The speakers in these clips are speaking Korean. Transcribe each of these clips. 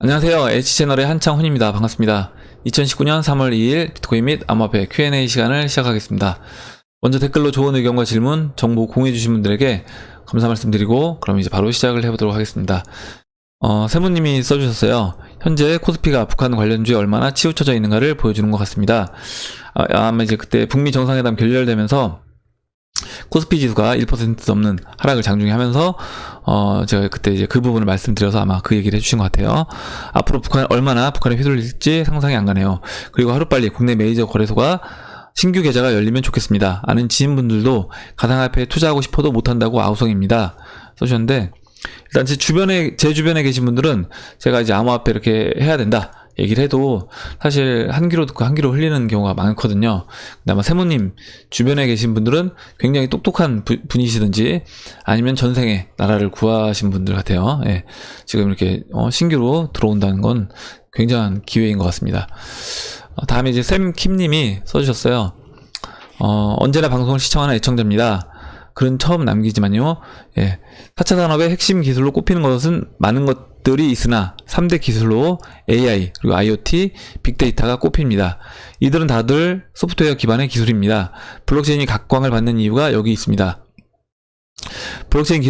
안녕하세요. H채널의 한창훈입니다. 반갑습니다. 2019년 3월 2일 비트코인 및 암호화폐 Q&A 시간을 시작하겠습니다. 먼저 댓글로 좋은 의견과 질문, 정보 공유해주신 분들에게 감사 말씀드리고 그럼 이제 바로 시작을 해보도록 하겠습니다. 세무님이 써주셨어요. 현재 코스피가 북한 관련주에 얼마나 치우쳐져 있는가를 보여주는 것 같습니다. 아마 이제 그때 북미 정상회담 결렬되면서 코스피 지수가 1% 넘는 하락을 장중에 하면서 제가 그때 이제 그 부분을 말씀드려서 아마 그 얘기를 해주신 것 같아요. 앞으로 얼마나 북한에 휘둘릴지 상상이 안 가네요. 그리고 하루빨리 국내 메이저 거래소가 신규 계좌가 열리면 좋겠습니다. 아는 지인분들도 가상화폐에 투자하고 싶어도 못한다고 아우성입니다. 써주셨는데, 일단 제 주변에 계신 분들은 제가 이제 암호화폐 이렇게 해야 된다 얘기를 해도 사실 한 귀로 듣고 한 귀로 흘리는 경우가 많거든요. 근데 아마 세모님 주변에 계신 분들은 굉장히 똑똑한 분이시든지 아니면 전생에 나라를 구하신 분들 같아요. 예, 지금 이렇게 신규로 들어온다는 건 굉장한 기회인 것 같습니다. 다음에 이제 샘킴님이 써주셨어요. 언제나 방송을 시청하는 애청자입니다. 글은 처음 남기지만요. 예, 4차 산업의 핵심 기술로 꼽히는 것은 많은 것들이 있으나 3대 기술로 AI, 그리고 IoT, 빅데이터가 꼽힙니다. 이들은 다들 소프트웨어 기반의 기술입니다. 블록체인이 각광을 받는 이유가 여기 있습니다. 블록체인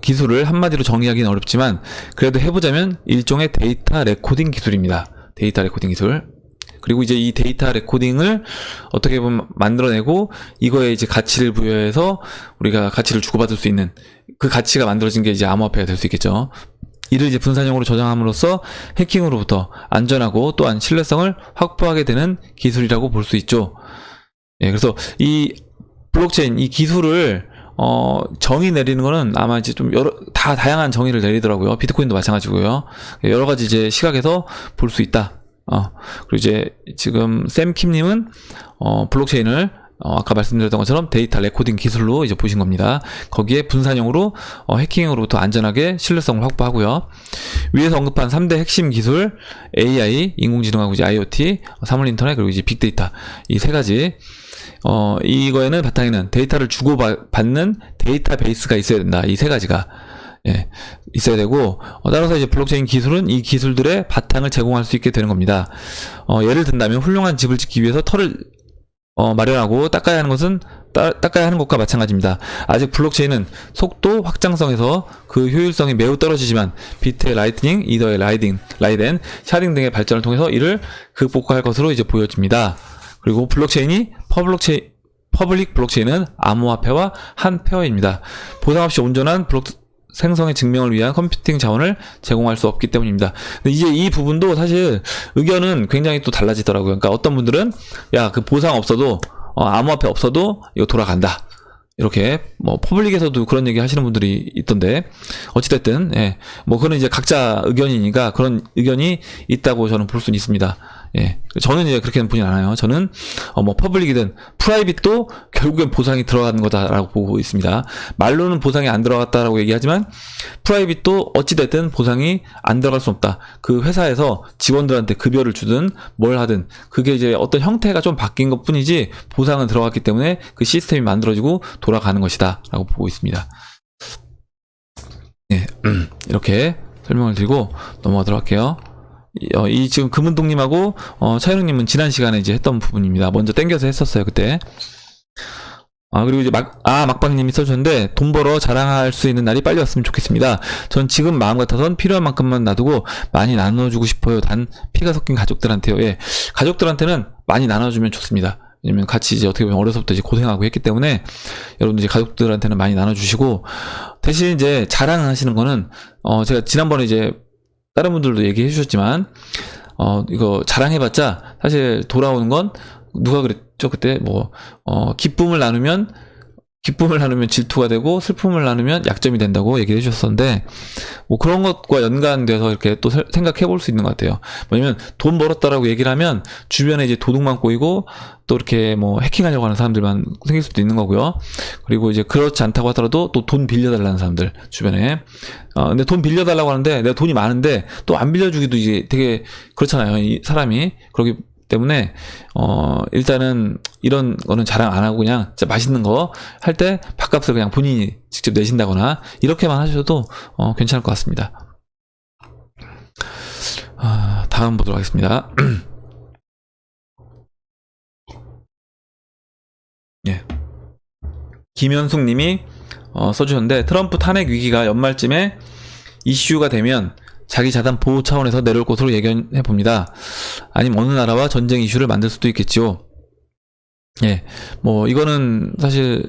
기술을 한마디로 정의하기는 어렵지만 그래도 해보자면 일종의 데이터 레코딩 기술입니다. 데이터 레코딩 기술. 그리고 이제 이 데이터 레코딩을 어떻게 보면 만들어내고 이거에 이제 가치를 부여해서 우리가 가치를 주고받을 수 있는 그 가치가 만들어진 게 이제 암호화폐가 될 수 있겠죠. 이를 이제 분산형으로 저장함으로써 해킹으로부터 안전하고 또한 신뢰성을 확보하게 되는 기술이라고 볼 수 있죠. 예, 그래서 이 블록체인 이 기술을 정의 내리는 거는 아마 이제 좀 다양한 정의를 내리더라고요. 비트코인도 마찬가지고요. 여러 가지 이제 시각에서 볼 수 있다. 그리고 이제 지금 샘킴님은 블록체인을 아까 말씀드렸던 것처럼 데이터 레코딩 기술로 이제 보신 겁니다. 거기에 분산형으로 해킹으로부터 안전하게 신뢰성을 확보하고요. 위에서 언급한 3대 핵심 기술 AI, 인공지능하고 이제 IoT, 사물 인터넷 그리고 이제 빅데이터 이 세 가지 이거에는 바탕에는 데이터를 주고받는 데이터베이스가 있어야 된다. 이 세 가지가 있어야 되고, 따라서 이제 블록체인 기술은 이 기술들의 바탕을 제공할 수 있게 되는 겁니다. 예를 든다면 훌륭한 집을 짓기 위해서 털을 마련하고 닦아야 하는 것과 마찬가지입니다. 아직 블록체인은 속도, 확장성에서 그 효율성이 매우 떨어지지만 비트의 라이트닝, 이더의 라이덴, 샤딩 등의 발전을 통해서 이를 극복할 것으로 이제 보여집니다. 그리고 퍼블릭 블록체인은 암호화폐와 한 페어입니다. 보상 없이 온전한 생성의 증명을 위한 컴퓨팅 자원을 제공할 수 없기 때문입니다. 근데 이제 이 부분도 사실 의견은 굉장히 또 달라지더라고요. 그러니까 어떤 분들은 그 보상 없어도 암호화폐 없어도 이거 돌아간다. 이렇게 퍼블릭에서도 그런 얘기 하시는 분들이 있던데 어찌됐든 그거는 이제 각자 의견이니까 그런 의견이 있다고 저는 볼 수는 있습니다. 저는 이제 그렇게는 보진 않아요. 저는 퍼블릭이든 프라이빗도 결국엔 보상이 들어가는 거다라고 보고 있습니다. 말로는 보상이 안 들어갔다라고 얘기하지만 프라이빗도 어찌됐든 보상이 안 들어갈 수 없다. 그 회사에서 직원들한테 급여를 주든 뭘 하든 그게 이제 어떤 형태가 좀 바뀐 것 뿐이지 보상은 들어갔기 때문에 그 시스템이 만들어지고 돌아가는 것이다 라고 보고 있습니다. 이렇게 설명을 드리고 넘어가도록 할게요. 이 지금 금은동님하고 차이롱님은 지난 시간에 이제 했던 부분입니다. 먼저 땡겨서 했었어요 그때. 그리고 이제 막방님이 써주셨는데 돈 벌어 자랑할 수 있는 날이 빨리 왔으면 좋겠습니다. 전 지금 마음 같아선 필요한 만큼만 놔두고 많이 나눠주고 싶어요. 단 피가 섞인 가족들한테요. 가족들한테는 많이 나눠주면 좋습니다. 왜냐면 같이 이제 어떻게 보면 어려서부터 이제 고생하고 했기 때문에 여러분들 이제 가족들한테는 많이 나눠주시고, 대신 이제 자랑하시는 거는 제가 지난번에 이제 다른 분들도 얘기해 주셨지만 이거 자랑해봤자 사실 돌아오는 건 누가 그랬죠 그때 기쁨을 나누면 질투가 되고 슬픔을 나누면 약점이 된다고 얘기를 해주셨었는데 그런 것과 연관돼서 이렇게 또 생각해 볼 수 있는 것 같아요. 뭐냐면 돈 벌었다라고 얘기를 하면 주변에 이제 도둑만 꼬이고 또 이렇게 해킹하려고 하는 사람들만 생길 수도 있는 거고요. 그리고 이제 그렇지 않다고 하더라도 또 돈 빌려달라는 사람들 주변에 근데 돈 빌려달라고 하는데 내가 돈이 많은데 또 안 빌려주기도 이제 되게 그렇잖아요. 이 사람이 그러기 때문에 일단은 이런 거는 자랑 안 하고 그냥 진짜 맛있는 거 할 때 밥값을 그냥 본인이 직접 내신다거나 이렇게만 하셔도 괜찮을 것 같습니다. 다음 보도록 하겠습니다. 예. 김현숙 님이 써주셨는데, 트럼프 탄핵 위기가 연말쯤에 이슈가 되면 자기 자산 보호 차원에서 내려올 것으로 예견해 봅니다. 아니면 어느 나라와 전쟁 이슈를 만들 수도 있겠지요. 예. 뭐 이거는 사실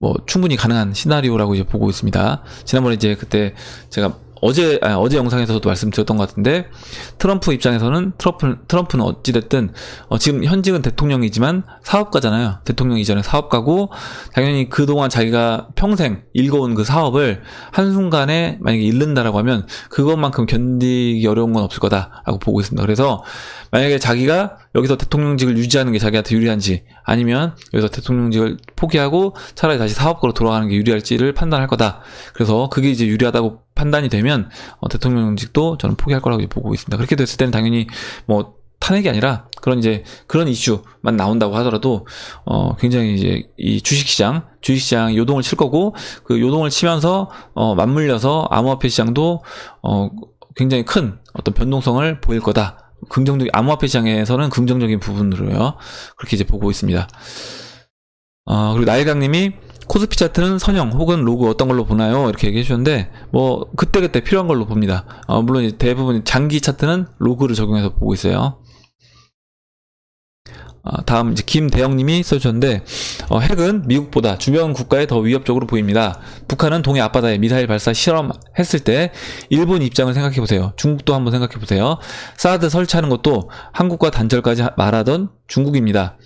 뭐 충분히 가능한 시나리오라고 이제 보고 있습니다. 지난번에 이제 그때 제가 어제 영상에서도 말씀드렸던 것 같은데, 트럼프 입장에서는 트럼프는 어찌됐든 지금 현직은 대통령이지만 사업가잖아요. 대통령 이전에 사업가고, 당연히 그동안 자기가 평생 일궈온 그 사업을 한순간에 만약에 잃는다라고 하면 그것만큼 견디기 어려운 건 없을 거다라고 보고 있습니다. 그래서 만약에 자기가 여기서 대통령직을 유지하는 게 자기한테 유리한지, 아니면 여기서 대통령직을 포기하고 차라리 다시 사업가로 돌아가는 게 유리할지를 판단할 거다. 그래서 그게 이제 유리하다고 판단이 되면 대통령직도 저는 포기할 거라고 보고 있습니다. 그렇게 됐을 때는 당연히 뭐 탄핵이 아니라 그런 이슈만 나온다고 하더라도 굉장히 이제 이 주식시장 요동을 칠 거고, 그 요동을 치면서 맞물려서 암호화폐 시장도 굉장히 큰 어떤 변동성을 보일 거다. 암호화폐 시장에서는 긍정적인 부분으로요. 그렇게 이제 보고 있습니다. 그리고 나일강님이 코스피 차트는 선형 혹은 로그 어떤 걸로 보나요? 이렇게 얘기해 주셨는데, 뭐 그때그때 필요한 걸로 봅니다. 물론 이제 대부분 장기 차트는 로그를 적용해서 보고 있어요. 다음 이제 김대영님이 써주셨는데, 핵은 미국보다 주변 국가에 더 위협적으로 보입니다. 북한은 동해 앞바다에 미사일 발사 실험했을 때 일본 입장을 생각해보세요. 중국도 한번 생각해보세요. 사드 설치하는 것도 한국과 단절까지 말하던 중국입니다.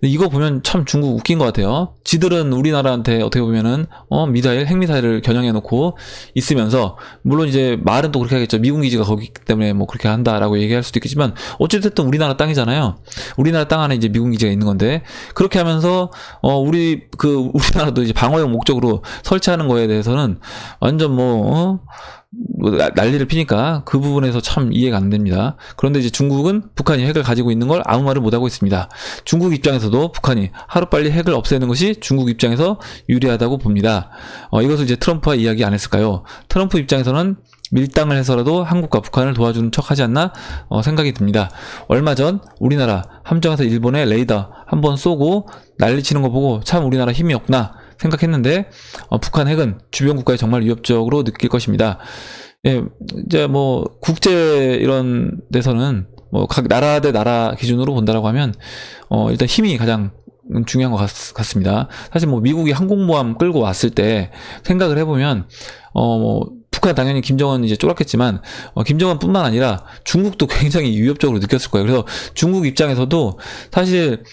이거 보면 참 중국 웃긴 것 같아요. 지들은 우리나라한테 어떻게 보면은 핵미사일을 겨냥해 놓고 있으면서, 물론 이제 말은 또 그렇게 하겠죠. 미군 기지가 거기 있기 때문에 뭐 그렇게 한다라고 얘기할 수도 있겠지만, 어쨌든 우리나라 땅이잖아요. 우리나라 땅 안에 이제 미군 기지가 있는 건데, 그렇게 하면서 우리나라도 이제 방어용 목적으로 설치하는 거에 대해서는 완전 난리를 피니까 그 부분에서 참 이해가 안 됩니다. 그런데 이제 중국은 북한이 핵을 가지고 있는 걸 아무 말을 못하고 있습니다. 중국 입장에서도 북한이 하루빨리 핵을 없애는 것이 중국 입장에서 유리하다고 봅니다. 이것을 이제 트럼프와 이야기 안 했을까요? 트럼프 입장에서는 밀당을 해서라도 한국과 북한을 도와주는 척 하지 않나 생각이 듭니다. 얼마 전 우리나라 함정에서 일본의 레이더 한번 쏘고 난리치는 거 보고 참 우리나라 힘이 없구나 생각했는데, 북한 핵은 주변 국가에 정말 위협적으로 느낄 것입니다. 예, 이제 뭐 국제 이런 데서는 뭐 각 나라 대 나라 기준으로 본다라고 하면 일단 힘이 가장 중요한 것 같습니다. 사실 뭐 미국이 항공모함 끌고 왔을 때 생각을 해보면 북한 당연히 김정은 이제 쫄았겠지만 김정은뿐만 아니라 중국도 굉장히 위협적으로 느꼈을 거예요. 그래서 중국 입장에서도 사실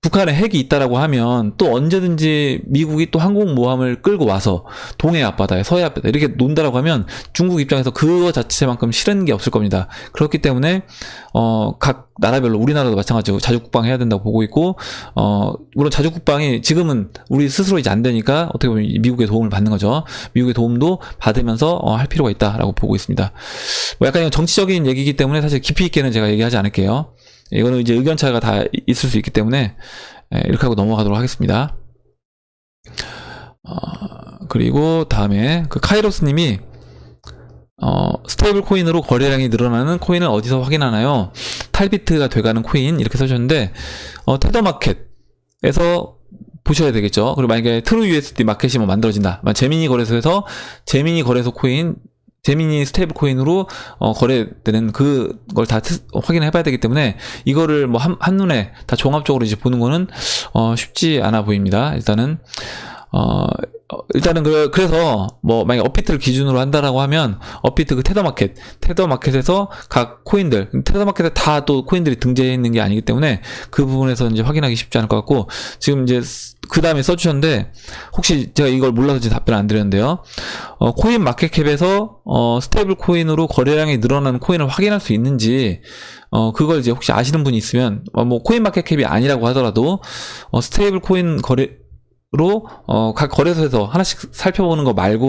북한에 핵이 있다라고 하면 또 언제든지 미국이 또 항공모함을 끌고 와서 동해 앞바다에 서해 앞바다에 이렇게 논다라고 하면 중국 입장에서 그거 자체만큼 싫은 게 없을 겁니다. 그렇기 때문에 각 나라별로, 우리나라도 마찬가지고 자주국방 해야 된다고 보고 있고, 물론 자주국방이 지금은 우리 스스로 이제 안 되니까 어떻게 보면 미국의 도움을 받는 거죠. 미국의 도움도 받으면서 할 필요가 있다라고 보고 있습니다. 뭐 약간 이건 정치적인 얘기이기 때문에 사실 깊이 있게는 제가 얘기하지 않을게요. 이거는 이제 의견차가 다 있을 수 있기 때문에 이렇게 하고 넘어가도록 하겠습니다. 그리고 다음에 그 카이로스님이 스테이블 코인으로 거래량이 늘어나는 코인을 어디서 확인하나요? 탈비트가 돼가는 코인 이렇게 써주셨는데, 테더마켓에서 보셔야 되겠죠. 그리고 만약에 트루 USD 마켓이 뭐 만들어진다, 제미니 거래소에서 제미니 거래소 코인, 제미니 스테이블 코인으로 거래되는 그걸 다 확인해 봐야 되기 때문에, 이거를 뭐 한눈에 다 종합적으로 이제 보는 거는 쉽지 않아 보입니다. 그래서 뭐 만약 업비트를 기준으로 한다라고 하면 업비트 그 테더마켓에서 각 코인들, 테더마켓에 다 또 코인들이 등재해 있는 게 아니기 때문에 그 부분에서 이제 확인하기 쉽지 않을 것 같고, 지금 이제 그 다음에 써주셨는데, 혹시 제가 이걸 몰라서 지금 답변 안 드렸는데요. 코인 마켓캡에서 스테이블 코인으로 거래량이 늘어나는 코인을 확인할 수 있는지, 그걸 이제 혹시 아시는 분이 있으면, 뭐 코인 마켓캡이 아니라고 하더라도 스테이블 코인 로 각 거래소에서 하나씩 살펴보는 거 말고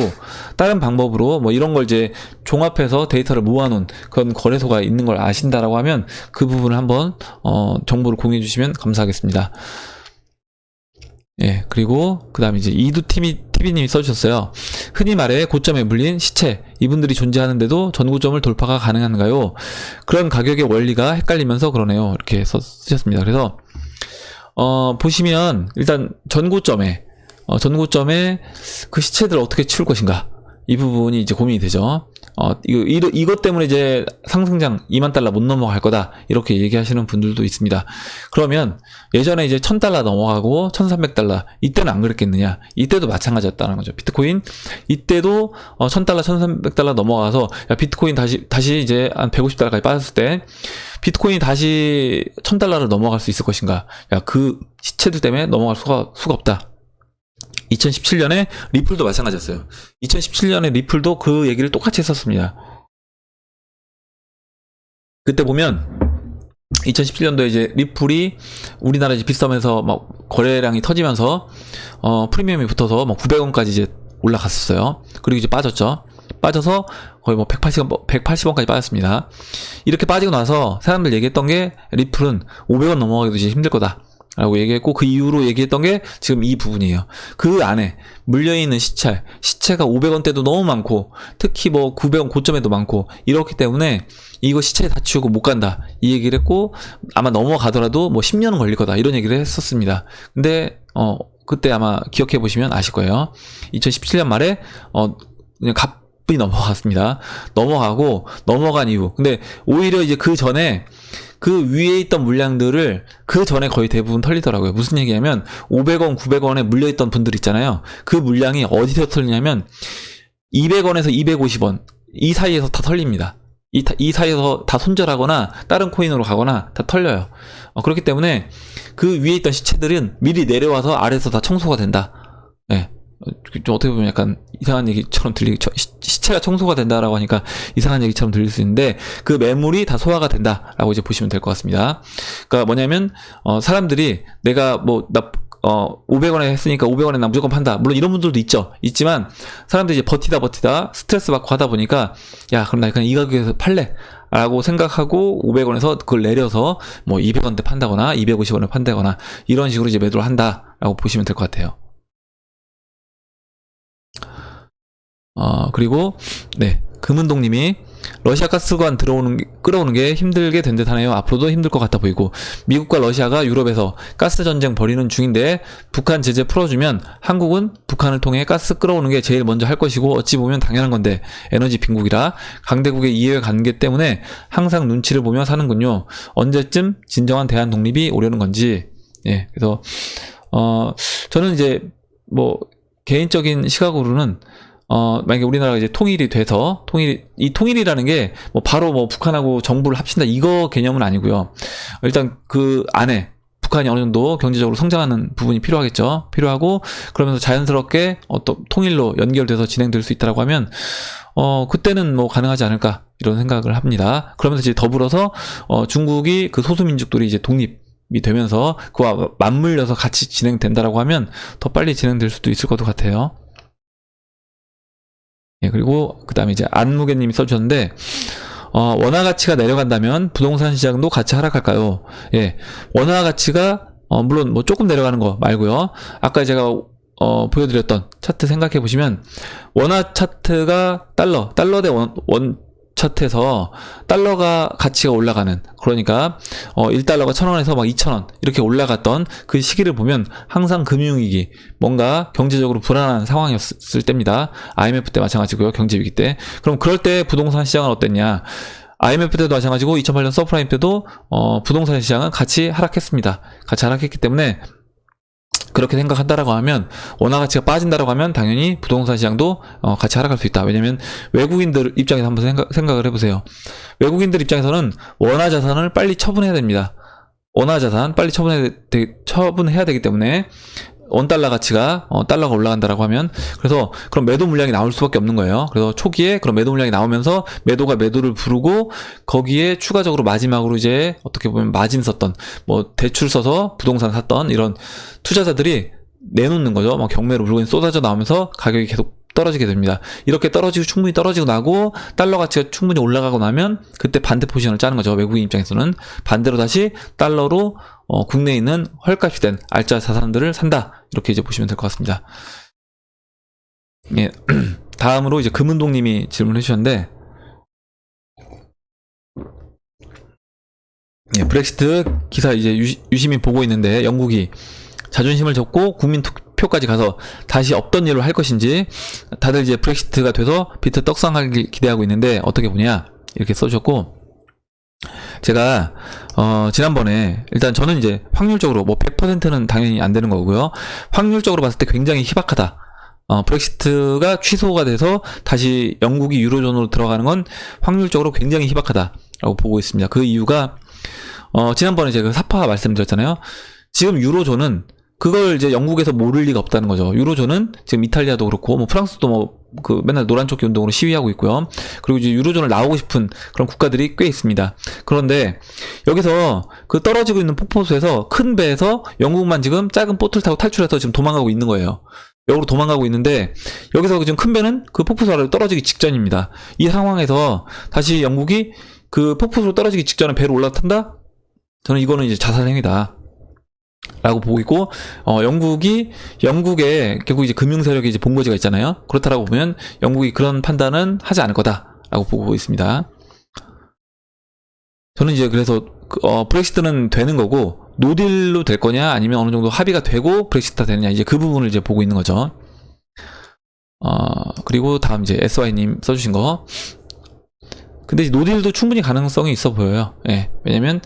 다른 방법으로 뭐 이런 걸 이제 종합해서 데이터를 모아놓은 그런 거래소가 있는 걸 아신다라고 하면 그 부분을 한번 정보를 공유해 주시면 감사하겠습니다. 예, 그리고 그 다음에 이제 TV님이 써주셨어요. 흔히 말해 고점에 물린 시체, 이분들이 존재하는데도 전고점을 돌파가 가능한가요? 그런 가격의 원리가 헷갈리면서 그러네요. 이렇게 쓰셨습니다. 그래서 보시면 일단 전고점에 그 시체들을 어떻게 치울 것인가, 이 부분이 이제 고민이 되죠. 이것 때문에 이제 상승장 20,000달러 못 넘어갈 거다, 이렇게 얘기하시는 분들도 있습니다. 그러면 예전에 이제 1,000달러 넘어가고 1,300달러, 이때는 안 그랬겠느냐? 이때도 마찬가지였다는 거죠. 비트코인 이때도 1,000달러, 1,300달러 넘어가서 야, 비트코인 다시 이제 한 150달러까지 빠졌을 때 비트코인이 다시 1,000달러를 넘어갈 수 있을 것인가? 야, 그 시체들 때문에 넘어갈 수가 없다. 2017년에 리플도 마찬가지였어요. 2017년에 리플도 그 얘기를 똑같이 했었습니다. 그때 보면 2017년도에 이제 리플이 우리나라 이제 비싸면서 막 거래량이 터지면서 프리미엄이 붙어서 막 900원까지 이제 올라갔었어요. 그리고 이제 빠졌죠. 빠져서 거의 뭐 180원까지 빠졌습니다. 이렇게 빠지고 나서 사람들 얘기했던 게 리플은 500원 넘어가기도 이제 힘들 거다 라고 얘기했고, 그 이후로 얘기했던 게 지금 이 부분이에요. 그 안에 물려있는 시체가 500원대도 너무 많고, 특히 뭐 900원 고점에도 많고, 이렇기 때문에 이거 시체 다 치우고 못 간다, 이 얘기를 했고, 아마 넘어가더라도 뭐 10년은 걸릴 거다, 이런 얘기를 했었습니다. 근데 그때 아마 기억해 보시면 아실 거예요. 2017년 말에 그냥 가뿐히 넘어갔습니다. 넘어간 이후, 근데 오히려 이제 그 전에 그 위에 있던 물량들을 그 전에 거의 대부분 털리더라고요. 무슨 얘기냐면 500원, 900원에 물려있던 분들 있잖아요. 그 물량이 어디서 털리냐면 200원에서 250원 이 사이에서 다 털립니다. 이 사이에서 다 손절하거나 다른 코인으로 가거나 다 털려요. 그렇기 때문에 그 위에 있던 시체들은 미리 내려와서 아래에서 다 청소가 된다. 네. 좀 어떻게 보면 약간 이상한 얘기처럼 시체가 청소가 된다라고 하니까 이상한 얘기처럼 들릴 수 있는데, 그 매물이 다 소화가 된다라고 이제 보시면 될 것 같습니다. 그러니까 뭐냐면 사람들이 내가 뭐 500원에 했으니까 500원에 나 무조건 판다, 물론 이런 분들도 있지만 사람들이 이제 버티다 스트레스 받고 하다 보니까, 야, 그럼 나 그냥 이 가격에서 팔래 라고 생각하고 500원에서 그걸 내려서 뭐 200원대 판다거나 250원에 판다거나 이런 식으로 이제 매도를 한다라고 보시면 될 것 같아요. 그리고 네, 금은동님이 러시아 가스관 끌어오는 게 힘들게 된 듯 하네요. 앞으로도 힘들 것 같아 보이고, 미국과 러시아가 유럽에서 가스 전쟁 벌이는 중인데 북한 제재 풀어주면 한국은 북한을 통해 가스 끌어오는 게 제일 먼저 할 것이고, 어찌 보면 당연한 건데 에너지 빈국이라 강대국의 이해 관계 때문에 항상 눈치를 보며 사는군요. 언제쯤 진정한 대한 독립이 오려는 건지. 예, 그래서 저는 이제 뭐 개인적인 시각으로는 만약에 우리나라가 이제 통일이 돼서, 이 통일이라는 게 뭐 바로 뭐 북한하고 정부를 합친다, 이거 개념은 아니고요. 일단 그 안에 북한이 어느 정도 경제적으로 성장하는 부분이 필요하고, 그러면서 자연스럽게 어떤 통일로 연결돼서 진행될 수 있다라고 하면 그때는 뭐 가능하지 않을까, 이런 생각을 합니다. 그러면서 이제 더불어서 중국이 그 소수민족들이 이제 독립이 되면서 그와 맞물려서 같이 진행된다라고 하면 더 빨리 진행될 수도 있을 것 같아요. 예, 그리고 그 다음에 이제 안무개님이 써주셨는데, 원화 가치가 내려간다면 부동산 시장도 같이 하락할까요? 예, 원화 가치가 물론 뭐 조금 내려가는 거 말고요. 아까 제가 보여드렸던 차트 생각해 보시면, 원화 차트가 달러 대 원 차트에서 달러가 가치가 올라가는, 그러니까 1달러가 1,000원에서 막 2,000원 이렇게 올라갔던 그 시기를 보면 항상 금융위기, 뭔가 경제적으로 불안한 상황이었을 때입니다. IMF 때 마찬가지고요. 경제위기 때. 그럼 그럴 때 부동산 시장은 어땠냐? IMF 때도 마찬가지고 2008년 서프라임 때도 부동산 시장은 같이 하락했습니다. 같이 하락했기 때문에 그렇게 생각한다라고 하면, 원화 가치가 빠진다라고 하면 당연히 부동산 시장도 같이 하락할 수 있다. 왜냐면 외국인들 입장에서 한번 생각을 해보세요. 외국인들 입장에서는 원화 자산을 빨리 처분해야 됩니다. 원화 자산 빨리 처분해야 되기 때문에 원달러 가치가 달러가 올라간다라고 하면, 그래서 그런 매도 물량이 나올 수밖에 없는 거예요. 그래서 초기에 그런 매도 물량이 나오면서 매도가 매도를 부르고, 거기에 추가적으로 마지막으로 이제 어떻게 보면 마진 썼던, 뭐 대출 써서 부동산 샀던 이런 투자자들이 내놓는 거죠. 막 경매로 물건이 쏟아져 나오면서 가격이 계속 떨어지게 됩니다. 이렇게 충분히 떨어지고 나고 달러 가치가 충분히 올라가고 나면 그때 반대 포지션을 짜는 거죠. 외국인 입장에서는 반대로 다시 달러로 국내에 있는 헐값이 된 알짜 자산들을 산다. 이렇게 이제 보시면 될 것 같습니다. 예. 다음으로 이제 금은동님이 질문해 주셨는데, 예, 브렉시트 기사 이제 유심히 보고 있는데, 영국이 자존심을 접고 국민 투표까지 가서 다시 없던 일로 할 것인지, 다들 이제 브렉시트가 돼서 비트 떡상하길 기대하고 있는데 어떻게 보냐, 이렇게 써주셨고, 제가 지난번에 일단 저는 이제 확률적으로 뭐 100%는 당연히 안 되는 거고요. 확률적으로 봤을 때 굉장히 희박하다. 브렉시트가 취소가 돼서 다시 영국이 유로존으로 들어가는 건 확률적으로 굉장히 희박하다라고 보고 있습니다. 그 이유가 지난번에 제가 사파 말씀드렸잖아요. 지금 유로존은 그걸 이제 영국에서 모를 리가 없다는 거죠. 유로존은 지금 이탈리아도 그렇고 뭐 프랑스도 뭐 그 맨날 노란 조끼 운동으로 시위하고 있고요. 그리고 이제 유로존을 나오고 싶은 그런 국가들이 꽤 있습니다. 그런데 여기서 그 떨어지고 있는 폭포수에서 큰 배에서 영국만 지금 작은 보트를 타고 탈출해서 지금 도망가고 있는 거예요. 역으로 도망가고 있는데 여기서 지금 큰 배는 그 폭포수 아래로 떨어지기 직전입니다. 이 상황에서 다시 영국이 그 폭포수로 떨어지기 직전에 배로 올라탄다? 저는 이거는 이제 자살행위다 라고 보고 있고, 영국에 결국 이제 금융세력이 이제 본거지가 있잖아요. 그렇다라고 보면 영국이 그런 판단은 하지 않을 거다라고 보고 있습니다. 저는 이제 그래서 브렉시트는 되는 거고, 노딜로 될 거냐 아니면 어느 정도 합의가 되고 브렉시트가 되느냐, 이제 그 부분을 이제 보고 있는 거죠. 그리고 다음 이제 SY님 써주신 거. 근데 노딜도 충분히 가능성이 있어 보여요. 예. 왜냐면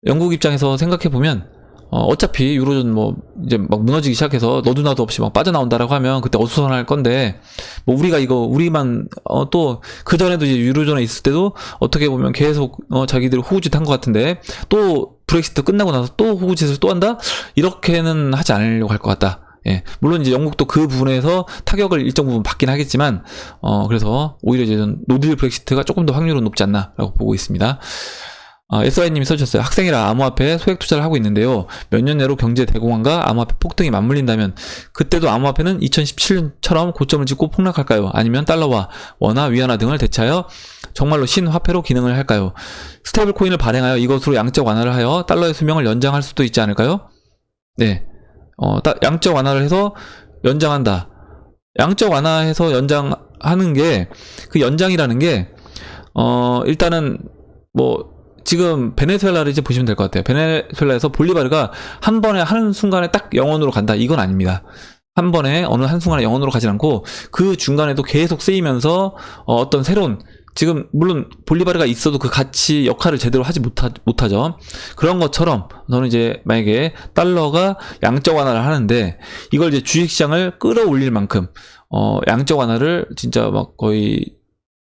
영국 입장에서 생각해 보면 어차피 유로존 뭐 이제 막 무너지기 시작해서 너도 나도 없이 막 빠져나온다라고 하면 그때 어수선할 건데, 뭐 우리만 또 그 전에도 이제 유로존에 있을 때도 어떻게 보면 계속 자기들 호구짓 한 것 같은데, 또 브렉시트 끝나고 나서 또 호구짓을 또 한다? 이렇게는 하지 않으려고 할 것 같다. 예. 물론 이제 영국도 그 부분에서 타격을 일정 부분 받긴 하겠지만, 그래서 오히려 이제 노딜 브렉시트가 조금 더 확률은 높지 않나라고 보고 있습니다. SY님이 써주셨어요. 학생이라 암호화폐에 소액 투자를 하고 있는데요. 몇 년 내로 경제 대공황과 암호화폐 폭등이 맞물린다면 그때도 암호화폐는 2017년처럼 고점을 찍고 폭락할까요? 아니면 달러와 원화, 위안화 등을 대체하여 정말로 신화폐로 기능을 할까요? 스테이블 코인을 발행하여 이것으로 양적 완화를 하여 달러의 수명을 연장할 수도 있지 않을까요? 네. 양적 완화를 해서 연장한다. 양적 완화해서 연장하는 게, 그 연장이라는 게 일단은 뭐 지금 베네수엘라를 이제 보시면 될 것 같아요. 베네수엘라에서 볼리바르가 한 번에 하는 순간에 딱 0원으로 간다, 이건 아닙니다. 한 번에 어느 한 순간에 0원으로 가지 않고 그 중간에도 계속 쓰이면서 어떤 새로운, 지금 물론 볼리바르가 있어도 그 가치 역할을 제대로 하지 못하죠. 그런 것처럼 저는 이제 만약에 달러가 양적 완화를 하는데 이걸 이제 주식시장을 끌어올릴 만큼 양적 완화를 진짜 막 거의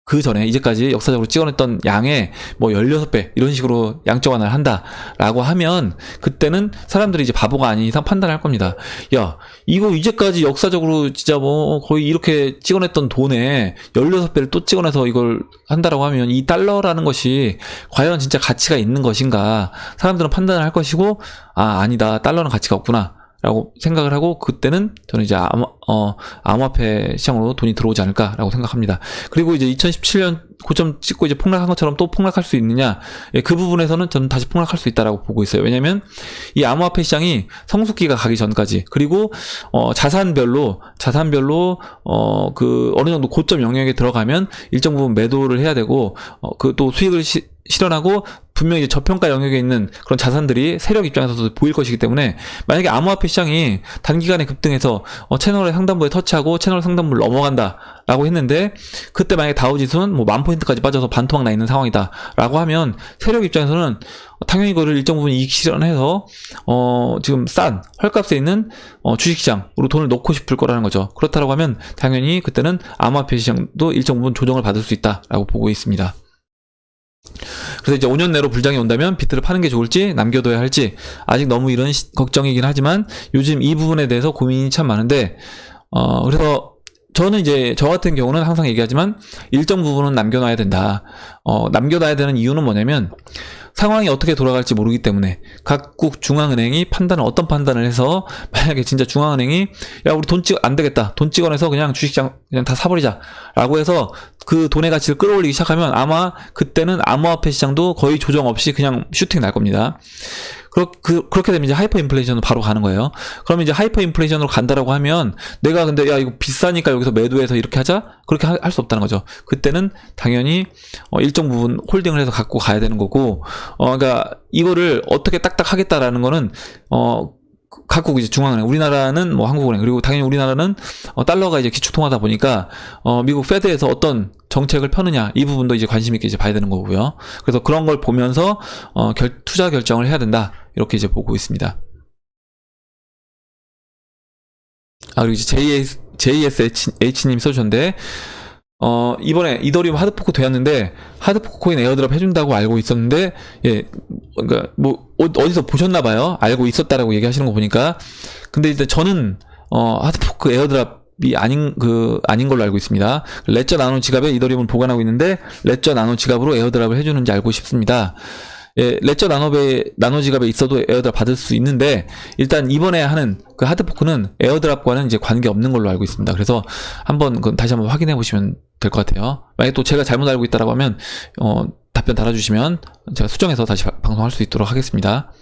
그 전에 이제까지 역사적으로 찍어냈던 양의 뭐 16배 이런 식으로 양적 완화를 한다라고 하면 그때는 사람들이 이제 바보가 아닌 이상 판단할 겁니다. 야, 이거 이제까지 역사적으로 진짜 뭐 거의 이렇게 찍어냈던 돈에 16배를 또 찍어내서 이걸 한다라고 하면 이 달러라는 것이 과연 진짜 가치가 있는 것인가, 사람들은 판단을 할 것이고, 아니다, 달러는 가치가 없구나 라고 생각을 하고, 그때는 저는 이제 암호화폐 시장으로 돈이 들어오지 않을까라고 생각합니다. 그리고 이제 2017년 고점 찍고 이제 폭락한 것처럼 또 폭락할 수 있느냐, 그 부분에서는 저는 다시 폭락할 수 있다라고 보고 있어요. 왜냐면 이 암호화폐 시장이 성숙기가 가기 전까지, 그리고 자산별로 그 어느 정도 고점 영역에 들어가면 일정 부분 매도를 해야 되고, 그 또 수익을 실현하고 분명히 이제 저평가 영역에 있는 그런 자산들이 세력 입장에서도 보일 것이기 때문에, 만약에 암호화폐 시장이 단기간에 급등해서 채널의 상단부에 터치하고 채널 상단부를 넘어간다 라고 했는데, 그때 만약에 다우지수는 뭐 10,000포인트까지 빠져서 반토막 나 있는 상황이다 라고 하면 세력 입장에서는 당연히 이거를 일정 부분 이익 실현해서 지금 싼 헐값에 있는 주식시장으로 돈을 넣고 싶을 거라는 거죠. 그렇다고 하면 당연히 그때는 암호화폐 시장도 일정 부분 조정을 받을 수 있다라고 보고 있습니다. 그래서 이제 5년 내로 불장이 온다면 비트를 파는 게 좋을지 남겨둬야 할지 아직 너무 이런 걱정이긴 하지만 요즘 이 부분에 대해서 고민이 참 많은데, 그래서 저는 이제 저 같은 경우는 항상 얘기하지만 일정 부분은 남겨놔야 된다. 남겨놔야 되는 이유는 뭐냐면 상황이 어떻게 돌아갈지 모르기 때문에 각국 중앙은행이 어떤 판단을 해서, 만약에 진짜 중앙은행이 야, 우리 안 되겠다, 돈 찍어내서 그냥 주식시장 그냥 다 사버리자 라고 해서 그 돈의 가치를 끌어올리기 시작하면 아마 그때는 암호화폐 시장도 거의 조정 없이 그냥 슈팅 날 겁니다. 그렇게 되면 이제 하이퍼 인플레이션으로 바로 가는 거예요. 그러면 이제 하이퍼 인플레이션으로 간다라고 하면 내가 근데 야 이거 비싸니까 여기서 매도해서 이렇게 하자? 그렇게 할 수 없다는 거죠. 그때는 당연히 일정 부분 홀딩을 해서 갖고 가야 되는 거고 그러니까 이거를 어떻게 딱딱 하겠다라는 거는 각국 이제 중앙은행, 우리나라는 뭐 한국은행, 그리고 당연히 우리나라는 달러가 이제 기축통화다 보니까 미국 페드에서 어떤 정책을 펴느냐 이 부분도 이제 관심 있게 이제 봐야 되는 거고요. 그래서 그런 걸 보면서 투자 결정을 해야 된다 이렇게 이제 보고 있습니다. 그리고 이제 JSH님 써주셨는데 이번에 이더리움 하드포크 되었는데 하드포크 코인 에어드랍 해준다고 알고 있었는데 예 그러니까 뭐 어디서 보셨나봐요. 알고 있었다라고 얘기하시는 거 보니까. 근데 일단 저는 하드포크 에어드랍이 아닌 걸로 알고 있습니다. 레저 나노 지갑에 이더리움을 보관하고 있는데 레저 나노 지갑으로 에어드랍을 해주는지 알고 싶습니다. 예, 레저 나노 지갑에 있어도 에어드랍 받을 수 있는데 일단 이번에 하는 그 하드포크는 에어드랍과는 이제 관계 없는 걸로 알고 있습니다. 그래서 다시 한번 확인해 보시면 될 것 같아요. 만약에 또 제가 잘못 알고 있다라고 하면 답변 달아주시면 제가 수정해서 다시 방송할 수 있도록 하겠습니다.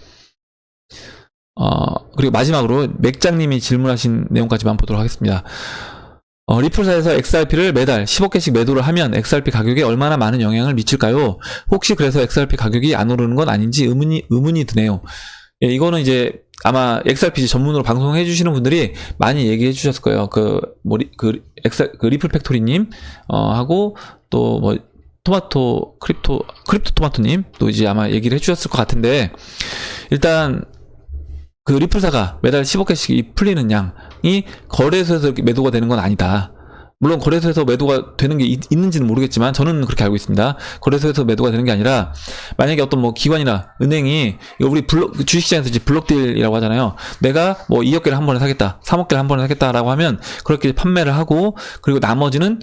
그리고 마지막으로 맥장님이 질문하신 내용까지만 보도록 하겠습니다. 리플사에서 XRP를 매달 15개씩 매도를 하면 XRP 가격에 얼마나 많은 영향을 미칠까요? 혹시 그래서 XRP 가격이 안 오르는 건 아닌지 의문이 드네요. 예, 이거는 이제 아마 XRP 전문으로 방송해 주시는 분들이 많이 얘기해 주셨을 거예요. 리플 팩토리님, 하고 또 뭐 크립토 토마토님 또 이제 아마 얘기를 해 주셨을 것 같은데 일단 그 리플사가 매달 15개씩 풀리는 양이 거래소에서 이렇게 매도가 되는 건 아니다. 물론 거래소에서 매도가 되는 게 있는지는 모르겠지만 저는 그렇게 알고 있습니다. 거래소에서 매도가 되는 게 아니라 만약에 어떤 뭐 기관이나 은행이 이거 우리 주식시장에서 이제 블록딜이라고 하잖아요. 내가 뭐 2억 개를 한 번에 사겠다, 3억 개를 한 번에 사겠다라고 하면 그렇게 판매를 하고 그리고 나머지는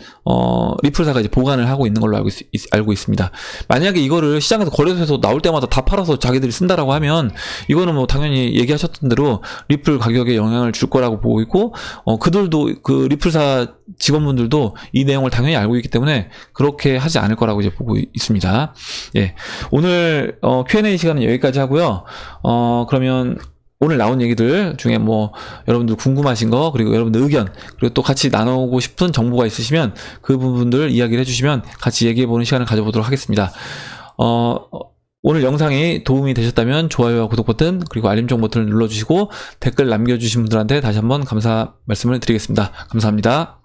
리플사가 이제 보관을 하고 있는 걸로 알고 있습니다. 만약에 이거를 시장에서 거래소에서 나올 때마다 다 팔아서 자기들이 쓴다라고 하면 이거는 뭐 당연히 얘기하셨던 대로 리플 가격에 영향을 줄 거라고 보고 있고 그들도 그 리플사 직원분들도 이 내용을 당연히 알고 있기 때문에 그렇게 하지 않을 거라고 이제 보고 있습니다. 예. 오늘 Q&A 시간은 여기까지 하고요. 그러면 오늘 나온 얘기들 중에 뭐 여러분들 궁금하신 거 그리고 여러분들 의견 그리고 또 같이 나누고 싶은 정보가 있으시면 그 부분들 이야기를 해주시면 같이 얘기해보는 시간을 가져보도록 하겠습니다. 오늘 영상이 도움이 되셨다면 좋아요와 구독 버튼 그리고 알림 종 버튼을 눌러주시고 댓글 남겨주신 분들한테 다시 한번 감사 말씀을 드리겠습니다. 감사합니다.